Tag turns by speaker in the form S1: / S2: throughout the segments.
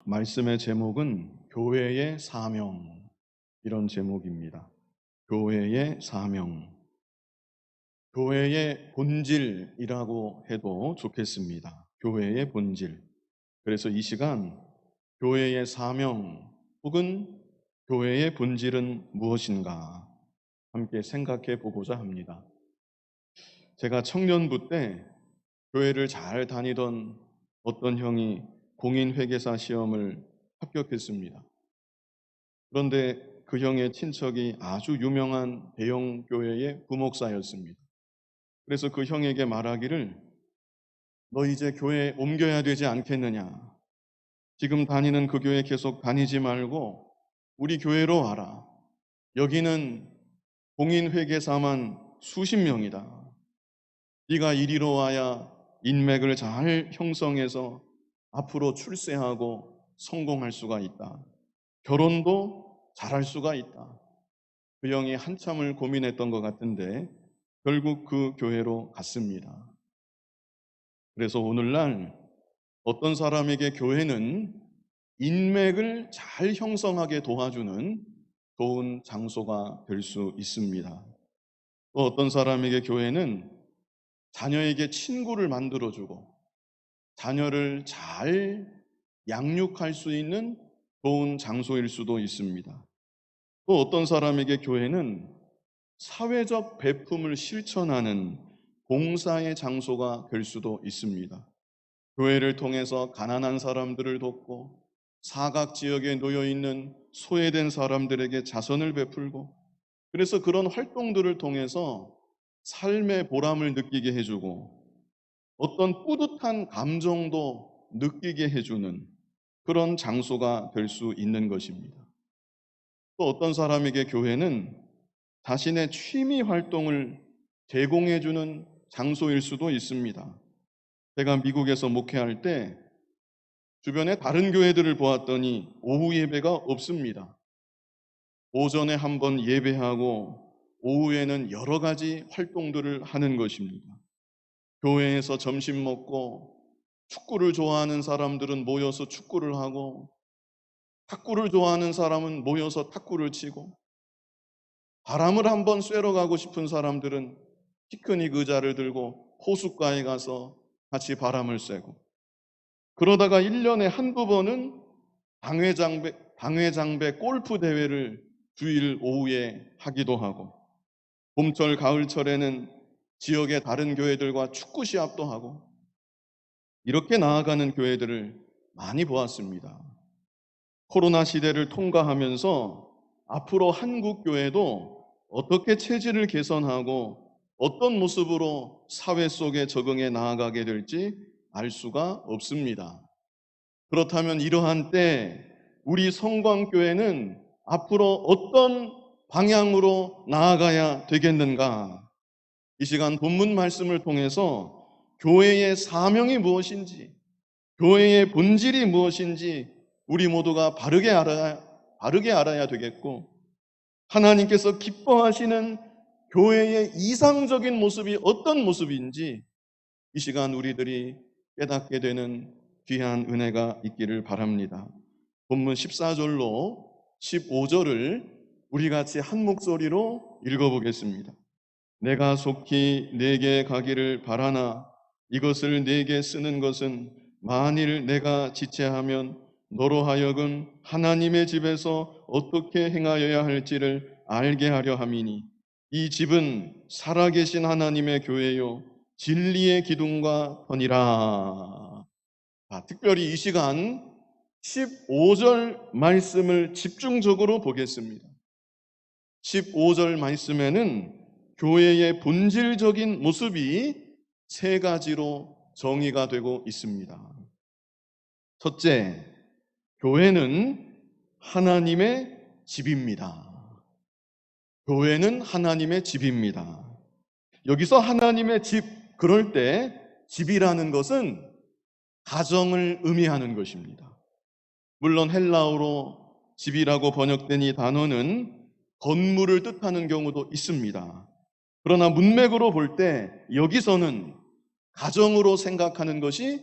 S1: 말씀의 제목은 교회의 사명, 이런 제목입니다. 교회의 사명, 교회의 본질이라고 해도 좋겠습니다. 교회의 본질. 그래서 이 시간 교회의 사명 혹은 교회의 본질은 무엇인가 함께 생각해 보고자 합니다. 제가 청년부 때 교회를 잘 다니던 어떤 형이 공인회계사 시험을 합격했습니다. 그런데 그 형의 친척이 아주 유명한 대형 교회의 부목사였습니다. 그래서 그 형에게 말하기를, 너 이제 교회 옮겨야 되지 않겠느냐. 지금 다니는 그 교회 계속 다니지 말고 우리 교회로 와라. 여기는 공인회계사만 수십 명이다. 네가 이리로 와야 인맥을 잘 형성해서 앞으로 출세하고 성공할 수가 있다. 결혼도 잘할 수가 있다. 그 형이 한참을 고민했던 것 같은데 결국 그 교회로 갔습니다. 그래서 오늘날 어떤 사람에게 교회는 인맥을 잘 형성하게 도와주는 좋은 장소가 될 수 있습니다. 또 어떤 사람에게 교회는 자녀에게 친구를 만들어주고 자녀를 잘 양육할 수 있는 좋은 장소일 수도 있습니다. 또 어떤 사람에게 교회는 사회적 배품을 실천하는 봉사의 장소가 될 수도 있습니다. 교회를 통해서 가난한 사람들을 돕고 사각 지역에 놓여 있는 소외된 사람들에게 자선을 베풀고, 그래서 그런 활동들을 통해서 삶의 보람을 느끼게 해주고 어떤 뿌듯한 감정도 느끼게 해주는 그런 장소가 될 수 있는 것입니다. 또 어떤 사람에게 교회는 자신의 취미 활동을 제공해주는 장소일 수도 있습니다. 제가 미국에서 목회할 때 주변에 다른 교회들을 보았더니 오후 예배가 없습니다. 오전에 한번 예배하고 오후에는 여러 가지 활동들을 하는 것입니다. 교회에서 점심 먹고 축구를 좋아하는 사람들은 모여서 축구를 하고, 탁구를 좋아하는 사람은 모여서 탁구를 치고, 바람을 한번 쐬러 가고 싶은 사람들은 피크닉 의자를 들고 호숫가에 가서 같이 바람을 쐬고, 그러다가 1년에 한두 번은 당회장배 골프 대회를 주일 오후에 하기도 하고, 봄철 가을철에는 지역의 다른 교회들과 축구 시합도 하고, 이렇게 나아가는 교회들을 많이 보았습니다. 코로나 시대를 통과하면서 앞으로 한국 교회도 어떻게 체질을 개선하고 어떤 모습으로 사회 속에 적응해 나아가게 될지 알 수가 없습니다. 그렇다면 이러한 때 우리 성광교회는 앞으로 어떤 방향으로 나아가야 되겠는가? 이 시간 본문 말씀을 통해서 교회의 사명이 무엇인지, 교회의 본질이 무엇인지 우리 모두가 바르게 알아야 되겠고, 하나님께서 기뻐하시는 교회의 이상적인 모습이 어떤 모습인지 이 시간 우리들이 깨닫게 되는 귀한 은혜가 있기를 바랍니다. 본문 14절로 15절을 우리 같이 한 목소리로 읽어보겠습니다. 내가 속히 네게 가기를 바라나 이것을 네게 쓰는 것은 만일 내가 지체하면 너로 하여금 하나님의 집에서 어떻게 행하여야 할지를 알게 하려 함이니, 이 집은 살아계신 하나님의 교회요 진리의 기둥과 터니라. 특별히 이 시간 15절 말씀을 집중적으로 보겠습니다. 15절 말씀에는 교회의 본질적인 모습이 세 가지로 정의가 되고 있습니다. 첫째, 교회는 하나님의 집입니다. 교회는 하나님의 집입니다. 여기서 하나님의 집, 그럴 때 집이라는 것은 가정을 의미하는 것입니다. 물론 헬라어로 집이라고 번역된 이 단어는 건물을 뜻하는 경우도 있습니다. 그러나 문맥으로 볼 때 여기서는 가정으로 생각하는 것이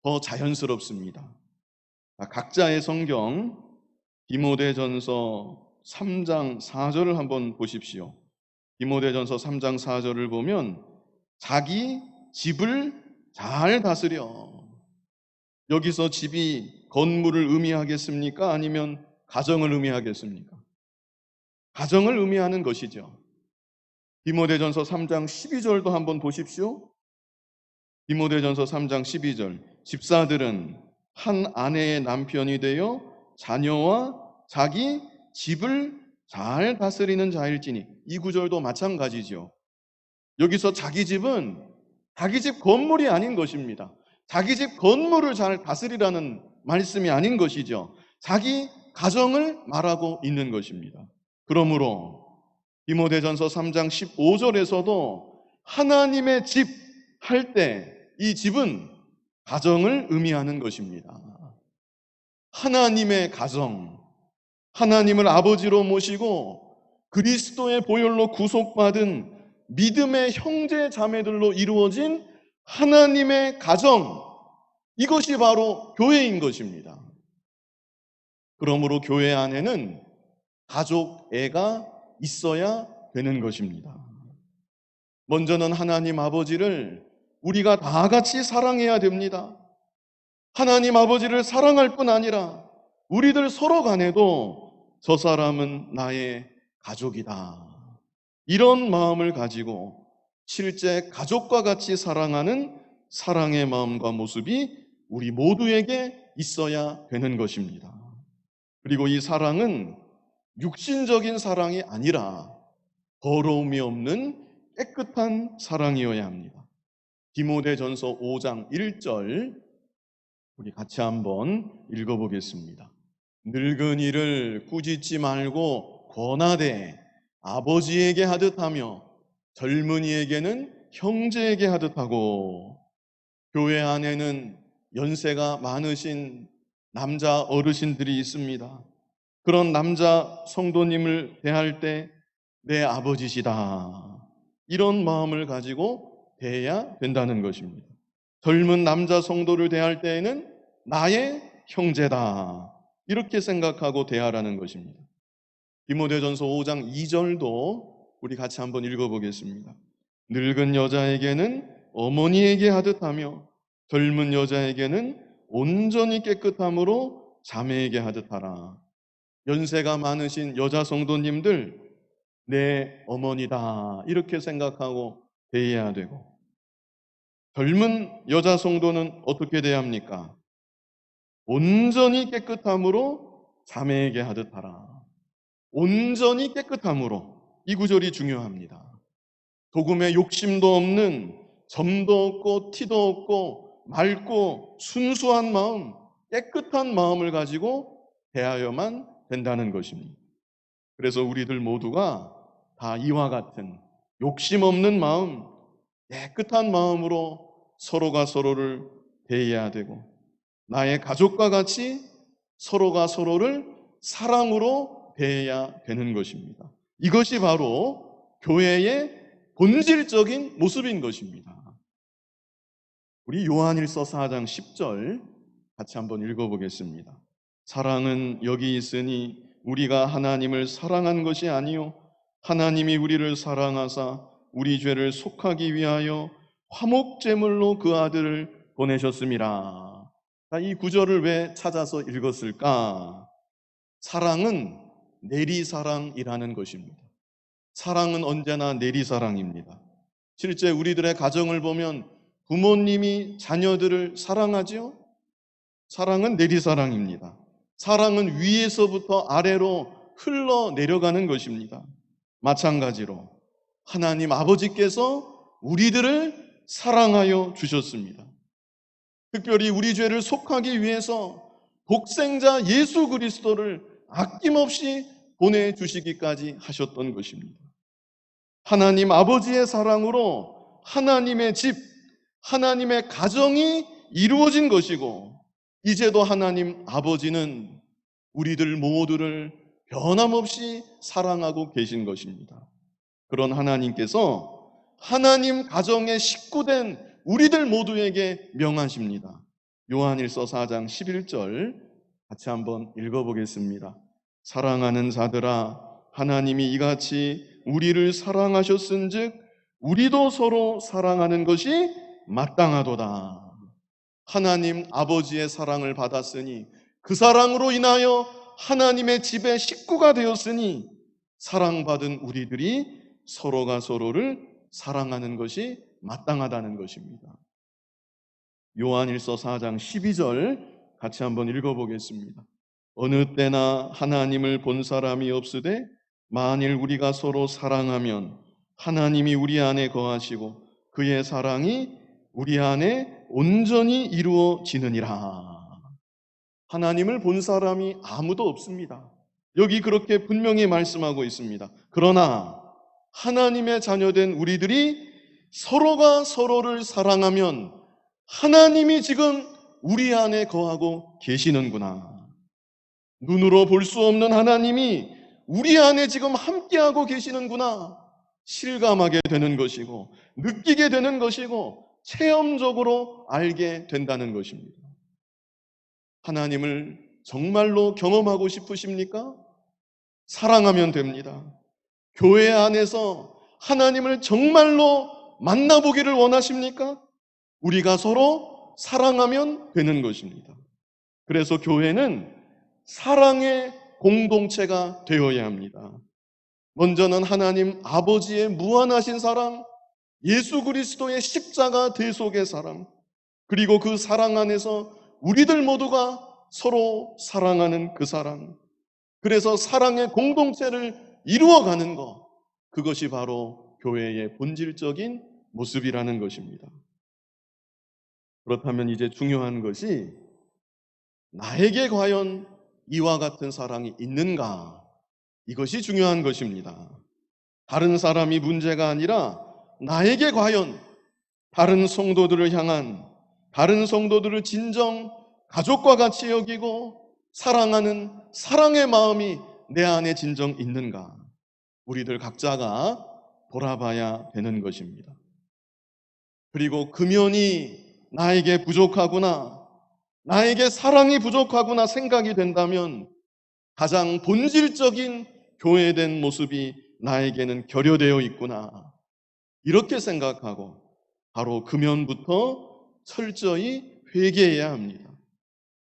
S1: 더 자연스럽습니다. 각자의 성경 디모데전서 3장 4절을 한번 보십시오. 디모데전서 3장 4절을 보면 자기 집을 잘 다스려. 여기서 집이 건물을 의미하겠습니까? 아니면 가정을 의미하겠습니까? 가정을 의미하는 것이죠. 디모데전서 3장 12절도 한번 보십시오. 디모데전서 3장 12절. 집사들은 한 아내의 남편이 되어 자녀와 자기 집을 잘 다스리는 자일지니. 이 구절도 마찬가지죠. 여기서 자기 집은 자기 집 건물이 아닌 것입니다. 자기 집 건물을 잘 다스리라는 말씀이 아닌 것이죠. 자기 가정을 말하고 있는 것입니다. 그러므로 디모데전서 3장 15절에서도 하나님의 집 할 때 이 집은 가정을 의미하는 것입니다. 하나님의 가정, 하나님을 아버지로 모시고 그리스도의 보혈로 구속받은 믿음의 형제 자매들로 이루어진 하나님의 가정, 이것이 바로 교회인 것입니다. 그러므로 교회 안에는 가족 애가 있어야 되는 것입니다. 먼저는 하나님 아버지를 우리가 다 같이 사랑해야 됩니다. 하나님 아버지를 사랑할 뿐 아니라 우리들 서로 간에도 저 사람은 나의 가족이다, 이런 마음을 가지고 실제 가족과 같이 사랑하는 사랑의 마음과 모습이 우리 모두에게 있어야 되는 것입니다. 그리고 이 사랑은 육신적인 사랑이 아니라 더러움이 없는 깨끗한 사랑이어야 합니다. 디모데전서 5장 1절 우리 같이 한번 읽어보겠습니다. 늙은이를 꾸짖지 말고 권하되 아버지에게 하듯 하며 젊은이에게는 형제에게 하듯 하고. 교회 안에는 연세가 많으신 남자 어르신들이 있습니다. 그런 남자 성도님을 대할 때 내 아버지시다, 이런 마음을 가지고 대해야 된다는 것입니다. 젊은 남자 성도를 대할 때에는 나의 형제다, 이렇게 생각하고 대하라는 것입니다. 디모데전서 5장 2절도 우리 같이 한번 읽어보겠습니다. 늙은 여자에게는 어머니에게 하듯 하며 젊은 여자에게는 온전히 깨끗함으로 자매에게 하듯 하라. 연세가 많으신 여자 성도님들, 내 어머니다, 이렇게 생각하고 대해야 되고, 젊은 여자 성도는 어떻게 대해야 합니까? 온전히 깨끗함으로 자매에게 하듯 하라. 온전히 깨끗함으로, 이 구절이 중요합니다. 조금의 욕심도 없는, 점도 없고 티도 없고 맑고 순수한 마음, 깨끗한 마음을 가지고 대하여만 된다는 것입니다. 그래서 우리들 모두가 다 이와 같은 욕심 없는 마음, 깨끗한 마음으로 서로가 서로를 대해야 되고, 나의 가족과 같이 서로가 서로를 사랑으로 대해야 되는 것입니다. 이것이 바로 교회의 본질적인 모습인 것입니다. 우리 요한일서 4장 10절 같이 한번 읽어보겠습니다. 사랑은 여기 있으니 우리가 하나님을 사랑한 것이 아니요 하나님이 우리를 사랑하사 우리 죄를 속하기 위하여 화목제물로 그 아들을 보내셨음이라. 이 구절을 왜 찾아서 읽었을까? 사랑은 내리사랑이라는 것입니다. 사랑은 언제나 내리사랑입니다. 실제 우리들의 가정을 보면 부모님이 자녀들을 사랑하죠? 사랑은 내리사랑입니다. 사랑은 위에서부터 아래로 흘러내려가는 것입니다. 마찬가지로 하나님 아버지께서 우리들을 사랑하여 주셨습니다. 특별히 우리 죄를 속하기 위해서 독생자 예수 그리스도를 아낌없이 보내주시기까지 하셨던 것입니다. 하나님 아버지의 사랑으로 하나님의 집, 하나님의 가정이 이루어진 것이고, 이제도 하나님 아버지는 우리들 모두를 변함없이 사랑하고 계신 것입니다. 그런 하나님께서 하나님 가정의 식구된 우리들 모두에게 명하십니다. 요한일서 4장 11절 같이 한번 읽어보겠습니다. 사랑하는 자들아, 하나님이 이같이 우리를 사랑하셨은즉 우리도 서로 사랑하는 것이 마땅하도다. 하나님 아버지의 사랑을 받았으니 그 사랑으로 인하여 하나님의 집의 식구가 되었으니 사랑받은 우리들이 서로가 서로를 사랑하는 것이 마땅하다는 것입니다. 요한일서 4장 12절 같이 한번 읽어보겠습니다. 어느 때나 하나님을 본 사람이 없으되 만일 우리가 서로 사랑하면 하나님이 우리 안에 거하시고 그의 사랑이 우리 안에 온전히 이루어지느니라. 하나님을 본 사람이 아무도 없습니다. 여기 그렇게 분명히 말씀하고 있습니다. 그러나 하나님의 자녀된 우리들이 서로가 서로를 사랑하면 하나님이 지금 우리 안에 거하고 계시는구나. 눈으로 볼 수 없는 하나님이 우리 안에 지금 함께하고 계시는구나. 실감하게 되는 것이고 느끼게 되는 것이고 체험적으로 알게 된다는 것입니다. 하나님을 정말로 경험하고 싶으십니까? 사랑하면 됩니다. 교회 안에서 하나님을 정말로 만나보기를 원하십니까? 우리가 서로 사랑하면 되는 것입니다. 그래서 교회는 사랑의 공동체가 되어야 합니다. 먼저는 하나님 아버지의 무한하신 사랑, 예수 그리스도의 십자가 대속의 사랑, 그리고 그 사랑 안에서 우리들 모두가 서로 사랑하는 그 사랑, 그래서 사랑의 공동체를 이루어가는 것, 그것이 바로 교회의 본질적인 모습이라는 것입니다. 그렇다면 이제 중요한 것이 나에게 과연 이와 같은 사랑이 있는가? 이것이 중요한 것입니다. 다른 사람이 문제가 아니라 나에게 과연 다른 성도들을 향한, 다른 성도들을 진정 가족과 같이 여기고 사랑하는 사랑의 마음이 내 안에 진정 있는가? 우리들 각자가 돌아봐야 되는 것입니다. 그리고 금연이 나에게 부족하구나, 나에게 사랑이 부족하구나 생각이 된다면 가장 본질적인 교회된 모습이 나에게는 결여되어 있구나, 이렇게 생각하고 바로 금연부터 철저히 회개해야 합니다.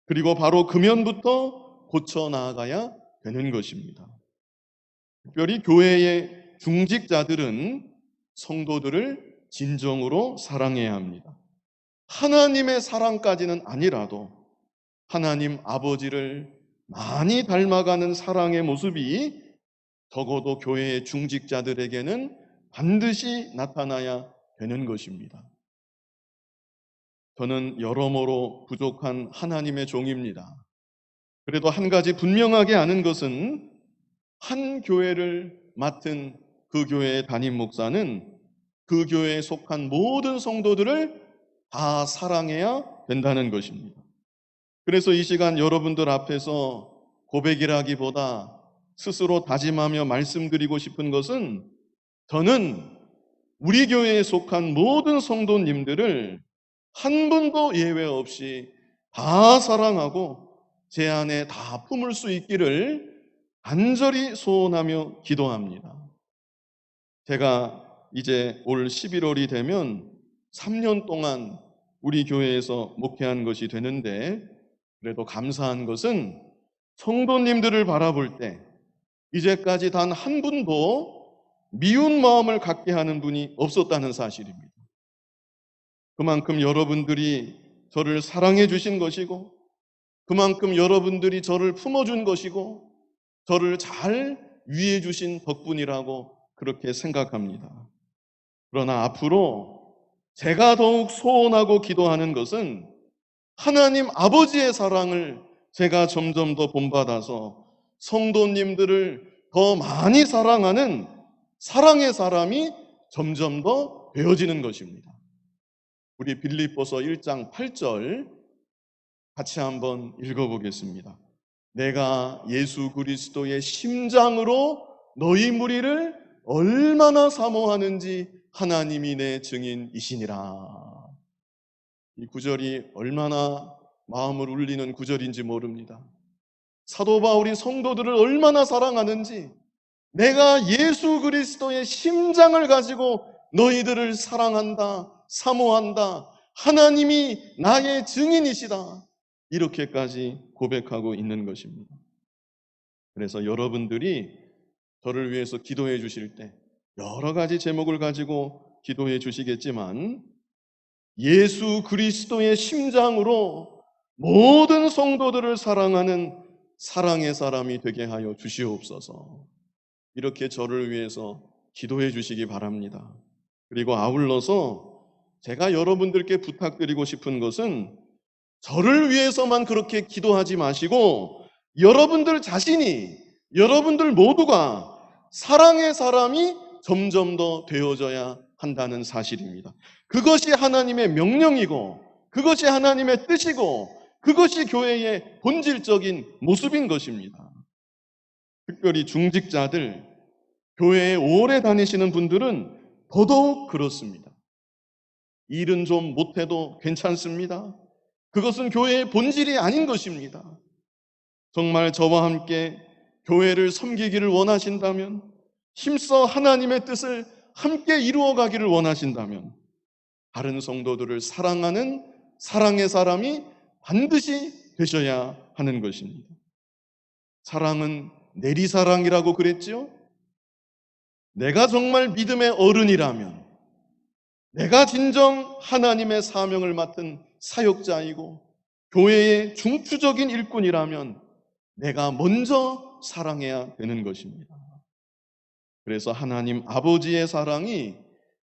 S1: 그리고 바로 금연부터 고쳐 나아가야 되는 것입니다. 특별히 교회의 중직자들은 성도들을 진정으로 사랑해야 합니다. 하나님의 사랑까지는 아니라도 하나님 아버지를 많이 닮아가는 사랑의 모습이 적어도 교회의 중직자들에게는 반드시 나타나야 되는 것입니다. 저는 여러모로 부족한 하나님의 종입니다. 그래도 한 가지 분명하게 아는 것은 한 교회를 맡은 그 교회의 담임 목사는 그 교회에 속한 모든 성도들을 다 사랑해야 된다는 것입니다. 그래서 이 시간 여러분들 앞에서 고백이라기보다 스스로 다짐하며 말씀드리고 싶은 것은, 저는 우리 교회에 속한 모든 성도님들을 한 분도 예외 없이 다 사랑하고 제 안에 다 품을 수 있기를 간절히 소원하며 기도합니다. 제가 이제 올 11월이 되면 3년 동안 우리 교회에서 목회한 것이 되는데, 그래도 감사한 것은 성도님들을 바라볼 때 이제까지 단 한 분도 미운 마음을 갖게 하는 분이 없었다는 사실입니다. 그만큼 여러분들이 저를 사랑해 주신 것이고, 그만큼 여러분들이 저를 품어준 것이고, 저를 잘 위해 주신 덕분이라고 그렇게 생각합니다. 그러나 앞으로 제가 더욱 소원하고 기도하는 것은 하나님 아버지의 사랑을 제가 점점 더 본받아서 성도님들을 더 많이 사랑하는 사랑의 사람이 점점 더 되어지는 것입니다. 우리 빌립보서 1장 8절 같이 한번 읽어보겠습니다. 내가 예수 그리스도의 심장으로 너희 무리를 얼마나 사모하는지 하나님이 내 증인이시니라. 이 구절이 얼마나 마음을 울리는 구절인지 모릅니다. 사도 바울이 성도들을 얼마나 사랑하는지, 내가 예수 그리스도의 심장을 가지고 너희들을 사랑한다, 사모한다, 하나님이 나의 증인이시다, 이렇게까지 고백하고 있는 것입니다. 그래서 여러분들이 저를 위해서 기도해 주실 때 여러 가지 제목을 가지고 기도해 주시겠지만, 예수 그리스도의 심장으로 모든 성도들을 사랑하는 사랑의 사람이 되게 하여 주시옵소서. 이렇게 저를 위해서 기도해 주시기 바랍니다. 그리고 아울러서 제가 여러분들께 부탁드리고 싶은 것은, 저를 위해서만 그렇게 기도하지 마시고 여러분들 자신이, 여러분들 모두가 사랑의 사람이 점점 더 되어져야 한다는 사실입니다. 그것이 하나님의 명령이고, 그것이 하나님의 뜻이고, 그것이 교회의 본질적인 모습인 것입니다. 특별히 중직자들, 교회에 오래 다니시는 분들은 더더욱 그렇습니다. 일은 좀 못해도 괜찮습니다. 그것은 교회의 본질이 아닌 것입니다. 정말 저와 함께 교회를 섬기기를 원하신다면, 힘써 하나님의 뜻을 함께 이루어가기를 원하신다면, 다른 성도들을 사랑하는 사랑의 사람이 반드시 되셔야 하는 것입니다. 사랑은 내리사랑이라고 그랬죠? 내가 정말 믿음의 어른이라면, 내가 진정 하나님의 사명을 맡은 사역자이고 교회의 중추적인 일꾼이라면 내가 먼저 사랑해야 되는 것입니다. 그래서 하나님 아버지의 사랑이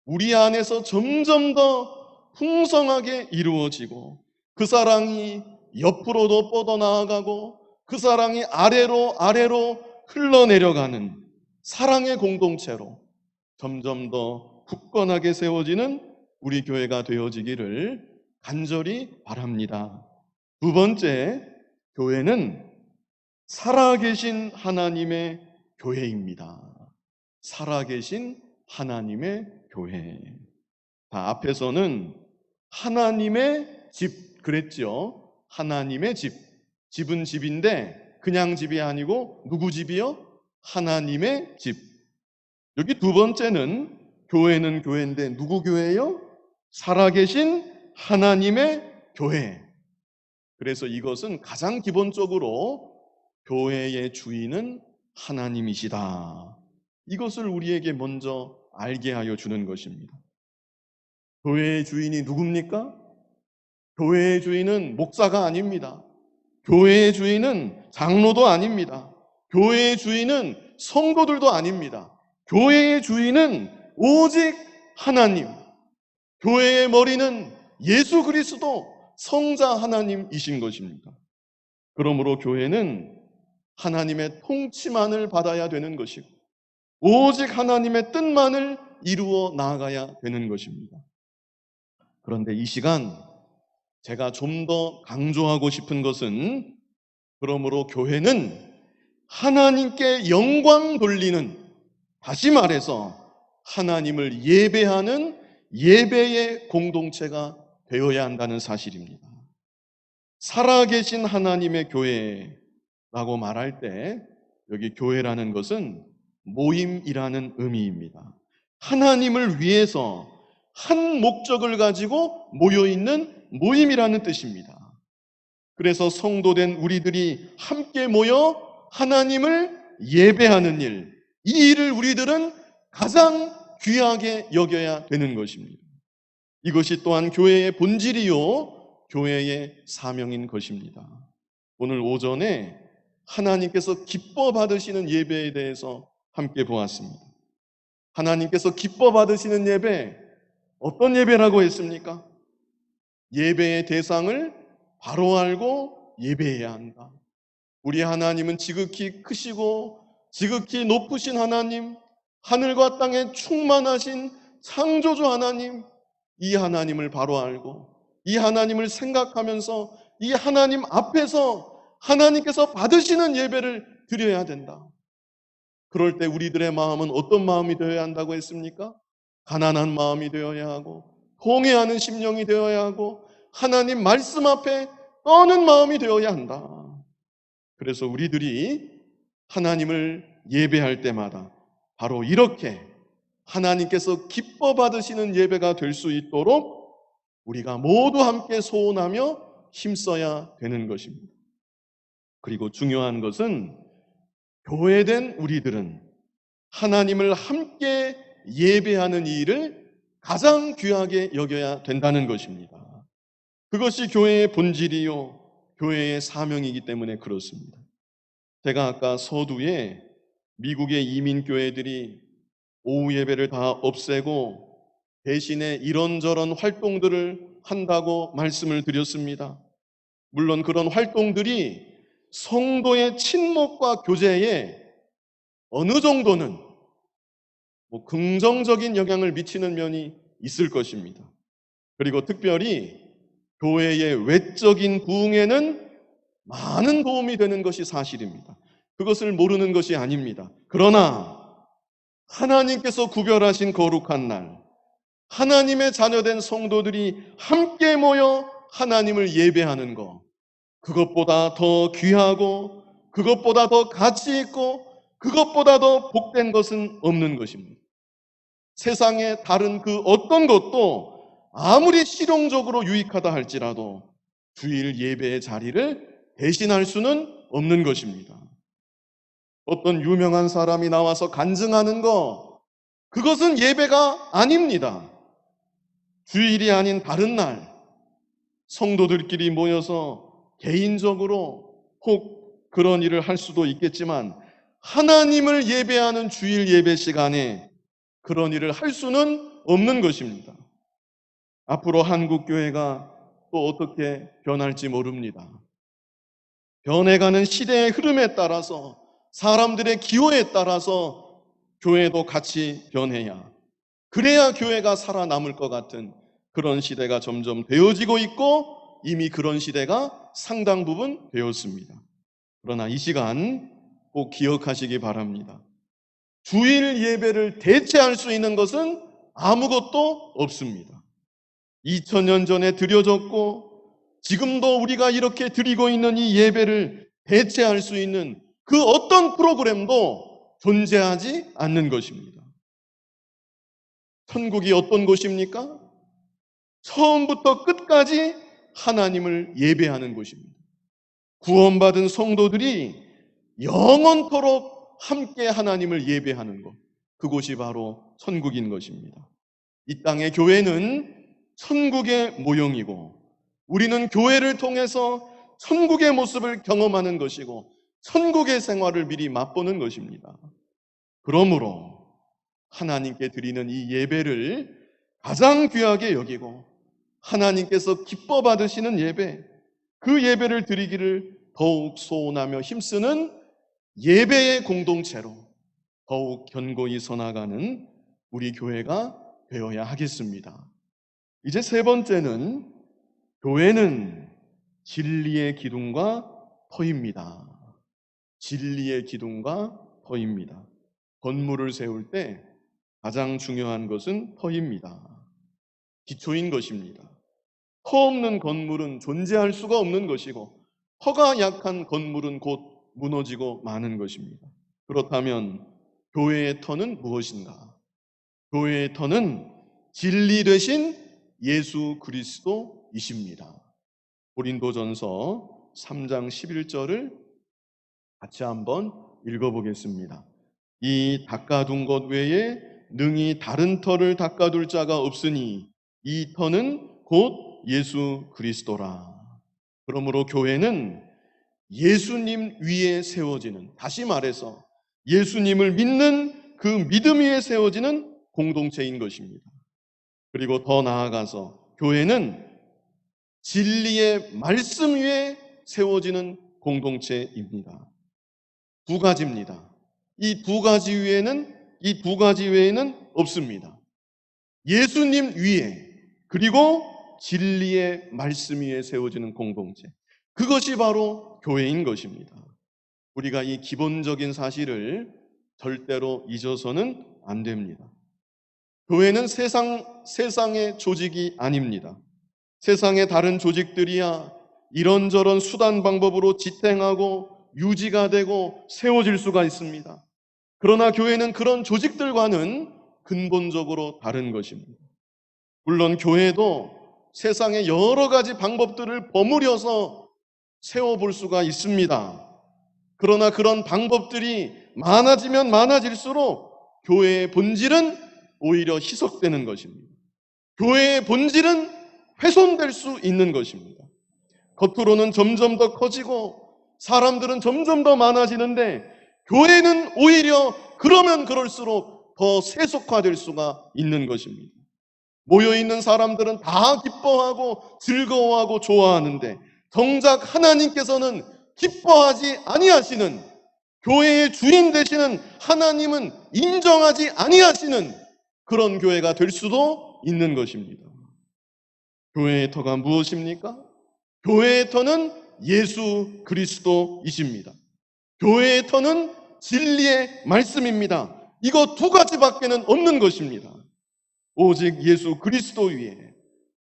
S1: 우리 안에서 점점 더 풍성하게 이루어지고, 그 사랑이 옆으로도 뻗어나가고, 그 사랑이 아래로 흘러내려가는 사랑의 공동체로 점점 더 굳건하게 세워지는 우리 교회가 되어지기를 간절히 바랍니다. 두 번째, 교회는 살아계신 하나님의 교회입니다. 살아계신 하나님의 교회. 앞에서는 하나님의 집 그랬죠. 하나님의 집. 집은 집인데 그냥 집이 아니고 누구 집이요? 하나님의 집. 여기 두 번째는 교회는 교회인데 누구 교회요? 살아계신 하나님의 교회. 그래서 이것은 가장 기본적으로 교회의 주인은 하나님이시다, 이것을 우리에게 먼저 알게 하여 주는 것입니다. 교회의 주인이 누굽니까? 교회의 주인은 목사가 아닙니다. 교회의 주인은 장로도 아닙니다. 교회의 주인은 성도들도 아닙니다. 교회의 주인은 오직 하나님, 교회의 머리는 예수 그리스도 성자 하나님이신 것입니다. 그러므로 교회는 하나님의 통치만을 받아야 되는 것이고, 오직 하나님의 뜻만을 이루어 나아가야 되는 것입니다. 그런데 이 시간 제가 좀 더 강조하고 싶은 것은, 그러므로 교회는 하나님께 영광 돌리는, 다시 말해서 하나님을 예배하는 예배의 공동체가 되어야 한다는 사실입니다. 살아계신 하나님의 교회라고 말할 때 여기 교회라는 것은 모임이라는 의미입니다. 하나님을 위해서 한 목적을 가지고 모여있는 모임이라는 뜻입니다. 그래서 성도된 우리들이 함께 모여 하나님을 예배하는 일, 이 일을 우리들은 가장 귀하게 여겨야 되는 것입니다. 이것이 또한 교회의 본질이요 교회의 사명인 것입니다. 오늘 오전에 하나님께서 기뻐 받으시는 예배에 대해서 함께 보았습니다. 하나님께서 기뻐 받으시는 예배, 어떤 예배라고 했습니까? 예배의 대상을 바로 알고 예배해야 한다. 우리 하나님은 지극히 크시고 지극히 높으신 하나님, 하늘과 땅에 충만하신 창조주 하나님, 이 하나님을 바로 알고 이 하나님을 생각하면서 이 하나님 앞에서 하나님께서 받으시는 예배를 드려야 된다. 그럴 때 우리들의 마음은 어떤 마음이 되어야 한다고 했습니까? 가난한 마음이 되어야 하고, 통회하는 심령이 되어야 하고, 하나님 말씀 앞에 떠는 마음이 되어야 한다. 그래서 우리들이 하나님을 예배할 때마다 바로 이렇게 하나님께서 기뻐 받으시는 예배가 될 수 있도록 우리가 모두 함께 소원하며 힘써야 되는 것입니다. 그리고 중요한 것은 교회된 우리들은 하나님을 함께 예배하는 이 일을 가장 귀하게 여겨야 된다는 것입니다. 그것이 교회의 본질이요, 교회의 사명이기 때문에 그렇습니다. 제가 아까 서두에 미국의 이민교회들이 오후 예배를 다 없애고 대신에 이런저런 활동들을 한다고 말씀을 드렸습니다. 물론 그런 활동들이 성도의 친목과 교제에 어느 정도는 긍정적인 영향을 미치는 면이 있을 것입니다. 그리고 특별히 교회의 외적인 부흥에는 많은 도움이 되는 것이 사실입니다. 그것을 모르는 것이 아닙니다. 그러나 하나님께서 구별하신 거룩한 날, 하나님의 자녀된 성도들이 함께 모여 하나님을 예배하는 것, 그것보다 더 귀하고 그것보다 더 가치 있고 그것보다 더 복된 것은 없는 것입니다. 세상의 다른 그 어떤 것도 아무리 실용적으로 유익하다 할지라도 주일 예배의 자리를 대신할 수는 없는 것입니다. 어떤 유명한 사람이 나와서 간증하는 것, 그것은 예배가 아닙니다. 주일이 아닌 다른 날 성도들끼리 모여서 개인적으로 혹 그런 일을 할 수도 있겠지만 하나님을 예배하는 주일 예배 시간에 그런 일을 할 수는 없는 것입니다. 앞으로 한국교회가 또 어떻게 변할지 모릅니다. 변해가는 시대의 흐름에 따라서 사람들의 기호에 따라서 교회도 같이 변해야, 그래야 교회가 살아남을 것 같은 그런 시대가 점점 되어지고 있고 이미 그런 시대가 상당 부분 되었습니다. 그러나 이 시간 꼭 기억하시기 바랍니다. 주일 예배를 대체할 수 있는 것은 아무것도 없습니다. 2000년 전에 드려졌고 지금도 우리가 이렇게 드리고 있는 이 예배를 대체할 수 있는 그 어떤 프로그램도 존재하지 않는 것입니다. 천국이 어떤 곳입니까? 처음부터 끝까지 하나님을 예배하는 곳입니다. 구원받은 성도들이 영원토록 함께 하나님을 예배하는 것, 그곳이 바로 천국인 것입니다. 이 땅의 교회는 천국의 모형이고 우리는 교회를 통해서 천국의 모습을 경험하는 것이고 천국의 생활을 미리 맛보는 것입니다. 그러므로 하나님께 드리는 이 예배를 가장 귀하게 여기고 하나님께서 기뻐 받으시는 예배, 그 예배를 드리기를 더욱 소원하며 힘쓰는 예배의 공동체로 더욱 견고히 서나가는 우리 교회가 되어야 하겠습니다. 이제 세 번째는 교회는 진리의 기둥과 터입니다. 진리의 기둥과 터입니다. 건물을 세울 때 가장 중요한 것은 터입니다. 기초인 것입니다. 터 없는 건물은 존재할 수가 없는 것이고 터가 약한 건물은 곧 무너지고 마는 것입니다. 그렇다면 교회의 터는 무엇인가? 교회의 터는 진리 되신 예수 그리스도이십니다. 고린도전서 3장 11절을 같이 한번 읽어보겠습니다. 이 닦아둔 것 외에 능히 다른 터를 닦아둘 자가 없으니 이 터는 곧 예수 그리스도라. 그러므로 교회는 예수님 위에 세워지는, 다시 말해서 예수님을 믿는 그 믿음 위에 세워지는 공동체인 것입니다. 그리고 더 나아가서 교회는 진리의 말씀 위에 세워지는 공동체입니다. 두 가지입니다. 이 두 가지 외에는 없습니다. 예수님 위에 그리고 진리의 말씀 위에 세워지는 공동체, 그것이 바로 교회인 것입니다. 우리가 이 기본적인 사실을 절대로 잊어서는 안 됩니다. 교회는 세상의 조직이 아닙니다. 세상의 다른 조직들이야 이런저런 수단 방법으로 지탱하고 유지가 되고 세워질 수가 있습니다. 그러나 교회는 그런 조직들과는 근본적으로 다른 것입니다. 물론 교회도 세상의 여러 가지 방법들을 버무려서 세워볼 수가 있습니다. 그러나 그런 방법들이 많아지면 많아질수록 교회의 본질은 오히려 희석되는 것입니다. 교회의 본질은 훼손될 수 있는 것입니다. 겉으로는 점점 더 커지고 사람들은 점점 더 많아지는데 교회는 오히려 그러면 그럴수록 더 세속화될 수가 있는 것입니다. 모여있는 사람들은 다 기뻐하고 즐거워하고 좋아하는데 정작 하나님께서는 기뻐하지 아니하시는, 교회의 주인 되시는 하나님은 인정하지 아니하시는 그런 교회가 될 수도 있는 것입니다. 교회의 터가 무엇입니까? 교회의 터는 예수 그리스도이십니다. 교회의 터는 진리의 말씀입니다. 이거 두 가지밖에는 없는 것입니다. 오직 예수 그리스도 위에,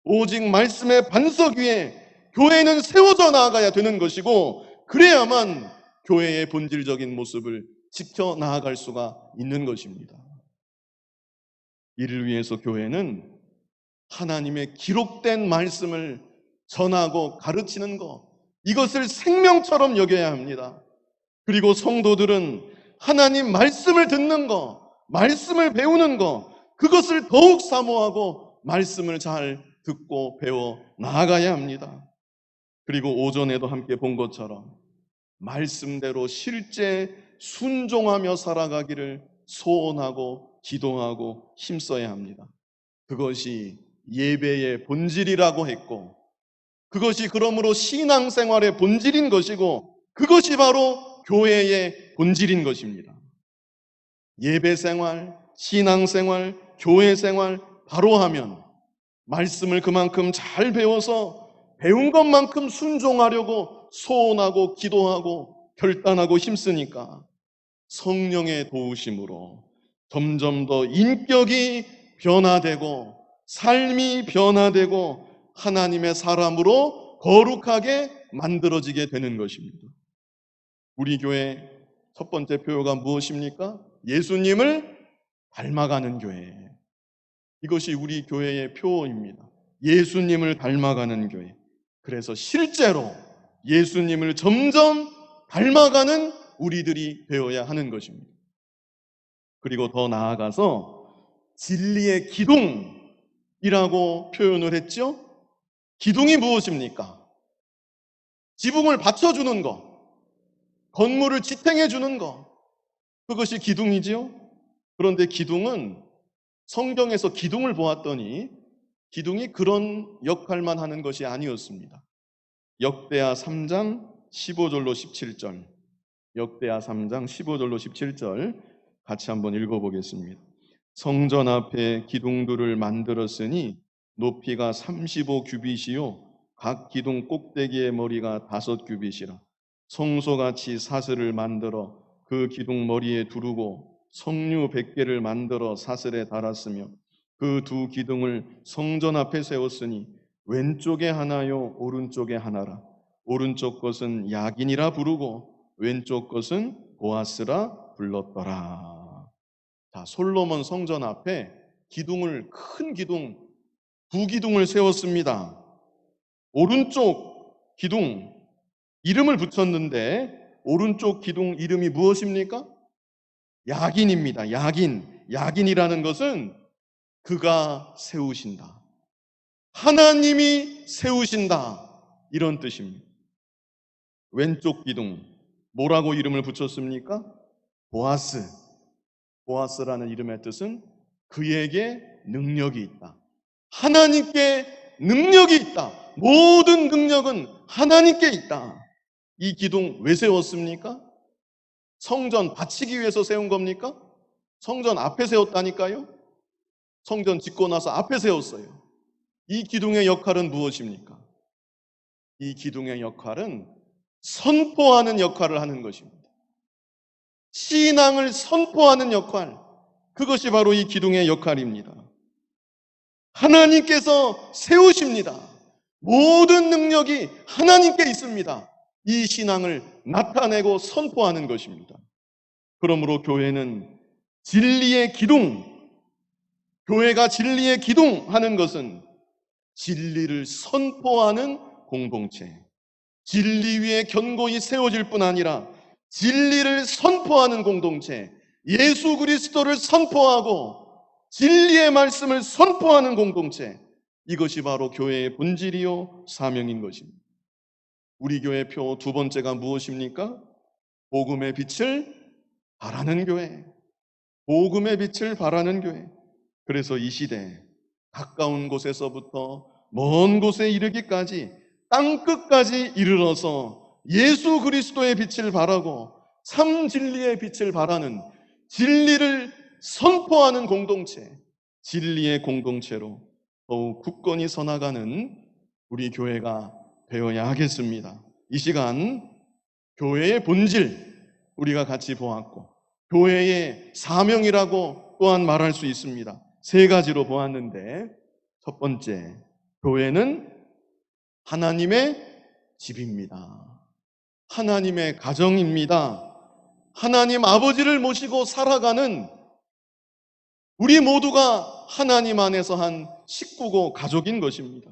S1: 오직 말씀의 반석 위에 교회는 세워져 나아가야 되는 것이고, 그래야만 교회의 본질적인 모습을 지켜 나아갈 수가 있는 것입니다. 이를 위해서 교회는 하나님의 기록된 말씀을 전하고 가르치는 것, 이것을 생명처럼 여겨야 합니다. 그리고 성도들은 하나님 말씀을 듣는 것, 말씀을 배우는 것, 그것을 더욱 사모하고 말씀을 잘 듣고 배워 나아가야 합니다. 그리고 오전에도 함께 본 것처럼 말씀대로 실제 순종하며 살아가기를 소원하고 기도하고 힘써야 합니다. 그것이 예배의 본질이라고 했고, 그것이 그러므로 신앙생활의 본질인 것이고, 그것이 바로 교회의 본질인 것입니다. 예배생활, 신앙생활, 교회생활 바로 하면 말씀을 그만큼 잘 배워서 배운 것만큼 순종하려고 소원하고 기도하고 결단하고 힘쓰니까 성령의 도우심으로 점점 더 인격이 변화되고 삶이 변화되고 하나님의 사람으로 거룩하게 만들어지게 되는 것입니다. 우리 교회 첫 번째 표어가 무엇입니까? 예수님을 닮아가는 교회. 이것이 우리 교회의 표어입니다. 예수님을 닮아가는 교회. 그래서 실제로 예수님을 점점 닮아가는 우리들이 되어야 하는 것입니다. 그리고 더 나아가서 진리의 기둥이라고 표현을 했죠. 기둥이 무엇입니까? 지붕을 받쳐주는 것, 건물을 지탱해주는 것, 그것이 기둥이지요. 그런데 기둥은, 성경에서 기둥을 보았더니 기둥이 그런 역할만 하는 것이 아니었습니다. 역대하 3장 15절로 17절, 역대하 3장 15절로 17절 같이 한번 읽어보겠습니다. 성전 앞에 기둥들을 만들었으니 높이가 35규빗이요 각 기둥 꼭대기의 머리가 5규빗이라. 성소같이 사슬을 만들어 그 기둥 머리에 두르고 석류 100개를 만들어 사슬에 달았으며 그 두 기둥을 성전 앞에 세웠으니 왼쪽에 하나요 오른쪽에 하나라. 오른쪽 것은 야긴이라 부르고 왼쪽 것은 보아스라 불렀더라. 자, 솔로몬 성전 앞에 기둥을, 큰 기둥, 두 기둥을 세웠습니다. 오른쪽 기둥 이름을 붙였는데 오른쪽 기둥 이름이 무엇입니까? 야긴입니다. 야긴. 야긴이라는 것은 그가 세우신다, 하나님이 세우신다, 이런 뜻입니다. 왼쪽 기둥 뭐라고 이름을 붙였습니까? 보아스. 보아스라는 이름의 뜻은 그에게 능력이 있다, 하나님께 능력이 있다, 모든 능력은 하나님께 있다. 이 기둥 왜 세웠습니까? 성전 바치기 위해서 세운 겁니까? 성전 앞에 세웠다니까요. 성전 짓고 나서 앞에 세웠어요. 이 기둥의 역할은 무엇입니까? 이 기둥의 역할은 선포하는 역할을 하는 것입니다. 신앙을 선포하는 역할, 그것이 바로 이 기둥의 역할입니다. 하나님께서 세우십니다. 모든 능력이 하나님께 있습니다. 이 신앙을 나타내고 선포하는 것입니다. 그러므로 교회는 진리의 기둥, 교회가 진리의 기둥하는 것은 진리를 선포하는 공동체, 진리 위에 견고히 세워질 뿐 아니라 진리를 선포하는 공동체, 예수 그리스도를 선포하고 진리의 말씀을 선포하는 공동체, 이것이 바로 교회의 본질이요 사명인 것입니다. 우리 교회 표 두 번째가 무엇입니까? 복음의 빛을 발하는 교회, 복음의 빛을 발하는 교회. 그래서 이 시대 가까운 곳에서부터 먼 곳에 이르기까지 땅끝까지 이르러서 예수 그리스도의 빛을 발하고 참 진리의 빛을 발하는, 진리를 선포하는 공동체, 진리의 공동체로 더욱 굳건히 서나가는 우리 교회가 되어야 하겠습니다. 이 시간 교회의 본질 우리가 같이 보았고, 교회의 사명이라고 또한 말할 수 있습니다. 세 가지로 보았는데, 첫 번째, 교회는 하나님의 집입니다. 하나님의 가정입니다. 하나님 아버지를 모시고 살아가는 우리 모두가 하나님 안에서 한 식구고 가족인 것입니다.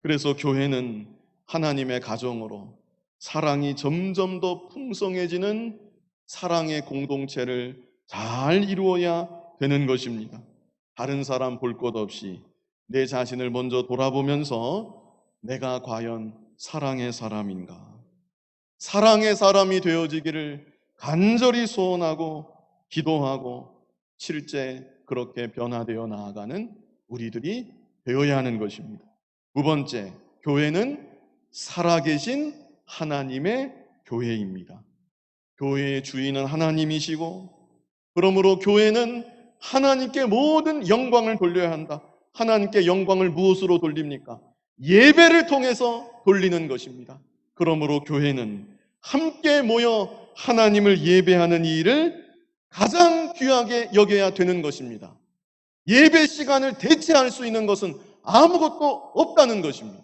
S1: 그래서 교회는 하나님의 가정으로 사랑이 점점 더 풍성해지는 사랑의 공동체를 잘 이루어야 되는 것입니다. 다른 사람 볼 것 없이 내 자신을 먼저 돌아보면서 내가 과연 사랑의 사람인가? 사랑의 사람이 되어지기를 간절히 소원하고 기도하고 실제 그렇게 변화되어 나아가는 우리들이 되어야 하는 것입니다. 두 번째, 교회는 살아계신 하나님의 교회입니다. 교회의 주인은 하나님이시고, 그러므로 교회는 하나님께 모든 영광을 돌려야 한다. 하나님께 영광을 무엇으로 돌립니까? 예배를 통해서 돌리는 것입니다. 그러므로 교회는 함께 모여 하나님을 예배하는 이 일을 가장 귀하게 여겨야 되는 것입니다. 예배 시간을 대체할 수 있는 것은 아무것도 없다는 것입니다.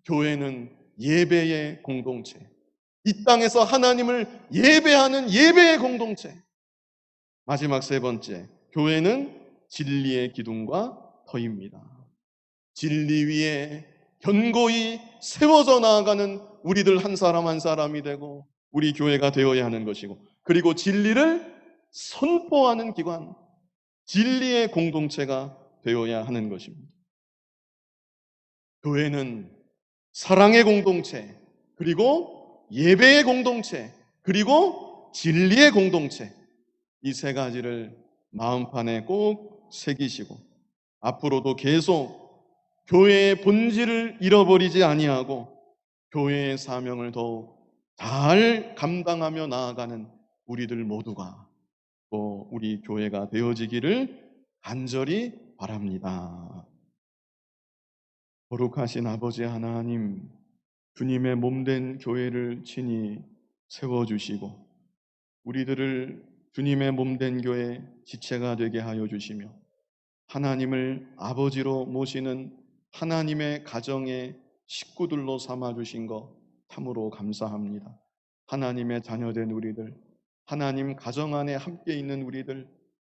S1: 교회는 예배의 공동체, 이 땅에서 하나님을 예배하는 예배의 공동체. 마지막 세 번째, 교회는 진리의 기둥과 터입니다. 진리 위에 견고히 세워져 나아가는 우리들 한 사람 한 사람이 되고 우리 교회가 되어야 하는 것이고, 그리고 진리를 선포하는 기관, 진리의 공동체가 되어야 하는 것입니다. 교회는 사랑의 공동체, 그리고 예배의 공동체, 그리고 진리의 공동체, 이 세 가지를 마음판에 꼭 새기시고 앞으로도 계속 교회의 본질을 잃어버리지 아니하고 교회의 사명을 더욱 잘 감당하며 나아가는 우리들 모두가 또 우리 교회가 되어지기를 간절히 바랍니다. 거룩하신 아버지 하나님, 주님의 몸된 교회를 친히 세워주시고 우리들을 주님의 몸된 교회 지체가 되게 하여 주시며 하나님을 아버지로 모시는 하나님의 가정의 식구들로 삼아주신 것 참으로 감사합니다. 하나님의 자녀된 우리들, 하나님 가정 안에 함께 있는 우리들,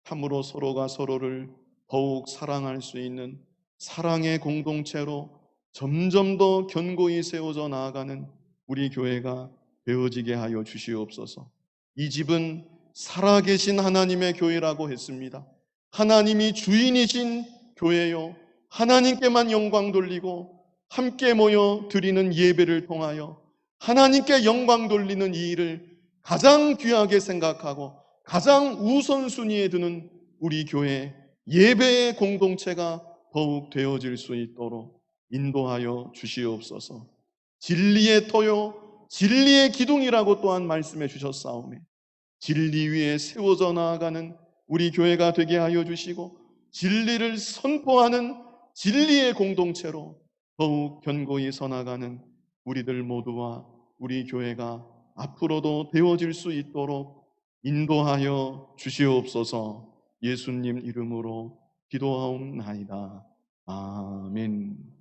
S1: 참으로 서로가 서로를 더욱 사랑할 수 있는 사랑의 공동체로 점점 더 견고히 세워져 나아가는 우리 교회가 되어지게 하여 주시옵소서. 이 집은 살아계신 하나님의 교회라고 했습니다. 하나님이 주인이신 교회요, 하나님께만 영광 돌리고 함께 모여 드리는 예배를 통하여 하나님께 영광 돌리는 이 일을 가장 귀하게 생각하고 가장 우선순위에 두는 우리 교회 예배의 공동체가 더욱 되어질 수 있도록 인도하여 주시옵소서. 진리의 터요, 진리의 기둥이라고 또한 말씀해 주셨사오매 진리 위에 세워져 나아가는 우리 교회가 되게 하여 주시고 진리를 선포하는 진리의 공동체로 더욱 견고히 서나가는 우리들 모두와 우리 교회가 앞으로도 되어질 수 있도록 인도하여 주시옵소서. 예수님 이름으로 기도하옵나이다. 아멘.